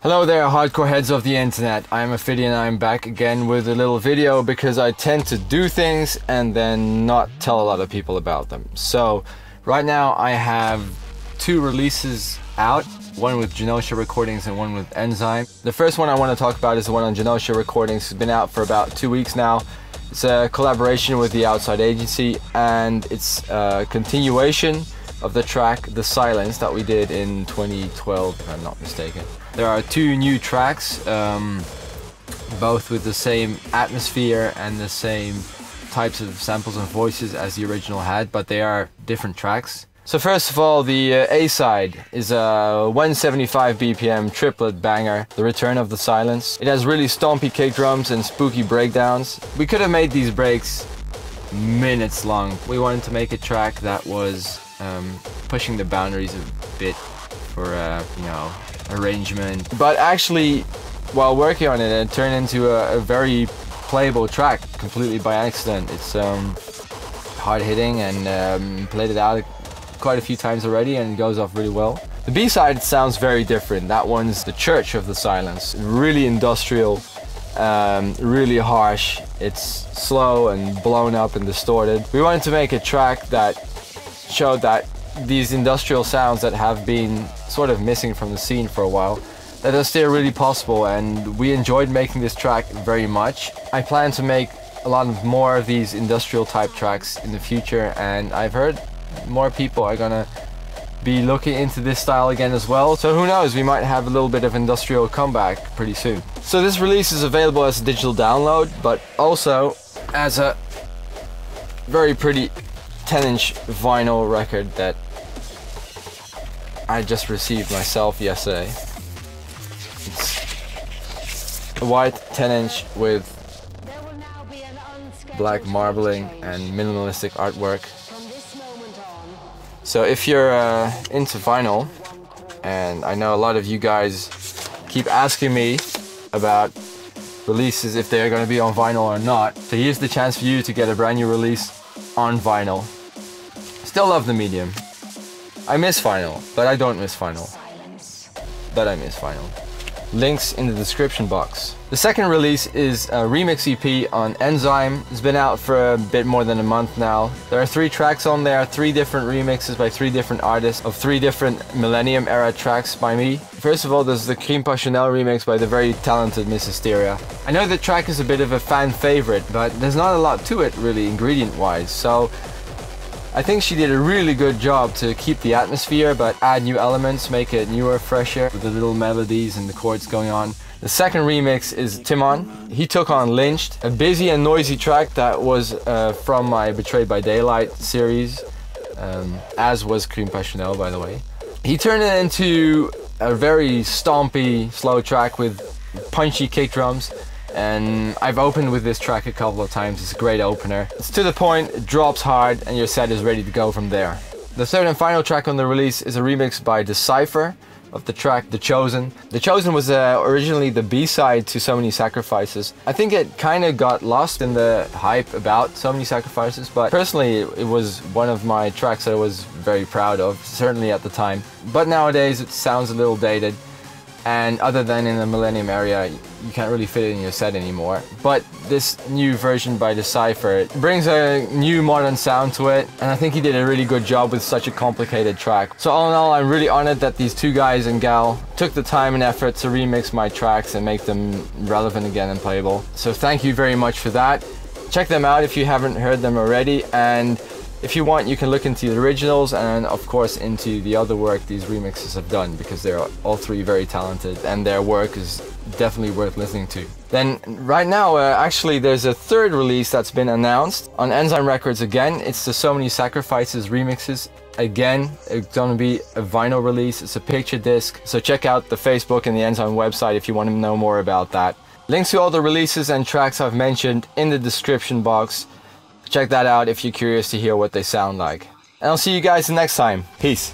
Hello there, hardcore heads of the internet. I'm Ophidian. I'm back again with a little video because I tend to do things and then not tell a lot of people about them. So right now I have two releases out, one with Genosha Recordings and one with Enzyme. The first one I want to talk about is the one on Genosha Recordings. It's been out for about 2 weeks now. It's a collaboration with the outside agency and it's a continuation of the track The Silence that we did in 2012, if I'm not mistaken. There are two new tracks, both with the same atmosphere and the same types of samples and voices as the original had, but they are different tracks. So first of all, the A-side is a 175 BPM triplet banger, The Return of the Silence. It has really stompy kick drums and spooky breakdowns. We could have made these breaks minutes long. We wanted to make a track that was pushing the boundaries a bit for, you know, arrangement. But actually, while working on it, it turned into a very playable track completely by accident. It's hard hitting and played it out quite a few times already and it goes off really well. The B-side sounds very different. That one's The Church of the Silence. Really industrial, really harsh. It's slow and blown up and distorted. We wanted to make a track that showed that these industrial sounds that have been sort of missing from the scene for a while, that are still really possible, and we enjoyed making this track very much. I plan to make a lot more of these industrial type tracks in the future, and I've heard more people are gonna be looking into this style again as well, so who knows, we might have a little bit of industrial comeback pretty soon. So this release is available as a digital download, but also as a very pretty 10-inch vinyl record that I just received myself yesterday. It's a white 10-inch with black marbling and minimalistic artwork. So if you're into vinyl, and I know a lot of you guys keep asking me about releases, if they're going to be on vinyl or not, so here's the chance for you to get a brand new release on vinyl. Still love the medium. I miss vinyl, but I don't miss vinyl. But I miss vinyl. Links in the description box. The second release is a remix EP on Enzyme. It's been out for a bit more than a month now. There are 3 tracks on there, 3 different remixes by 3 different artists of 3 different Millennium era tracks by me. First of all, there's the Passionnel remix by the very talented Miss Hysteria. I know the track is a bit of a fan favorite, but there's not a lot to it really ingredient wise, so I think she did a really good job to keep the atmosphere but add new elements, make it newer, fresher, with the little melodies and the chords going on. The second remix is Timon. He took on Lyched, a busy and noisy track that was from my Betrayed by Daylight series, as was Passionnel, by the way. He turned it into a very stompy, slow track with punchy kick drums. And I've opened with this track a couple of times. It's a great opener. It's to the point, it drops hard, and your set is ready to go from there. The third and final track on the release is a remix by Decipher of the track The Chosen. The Chosen was originally the B-side to So Many Sacrifices. I think it kind of got lost in the hype about So Many Sacrifices, but personally it was one of my tracks that I was very proud of, certainly at the time. But nowadays it sounds a little dated. And other than in the Millennium area, you can't really fit it in your set anymore. But this new version by Decipher brings a new modern sound to it, and I think he did a really good job with such a complicated track. So all in all, I'm really honored that these two guys and gal took the time and effort to remix my tracks and make them relevant again and playable. So thank you very much for that. Check them out if you haven't heard them already, and if you want, you can look into the originals and of course into the other work these remixes have done, because they're all 3 very talented and their work is definitely worth listening to. Then right now, actually there's a third release that's been announced on Enzyme Records again. It's the So Many Sacrifices remixes. Again, it's gonna be a vinyl release. It's a picture disc. So check out the Facebook and the Enzyme website if you want to know more about that. Links to all the releases and tracks I've mentioned in the description box. Check that out if you're curious to hear what they sound like. And I'll see you guys next time. Peace.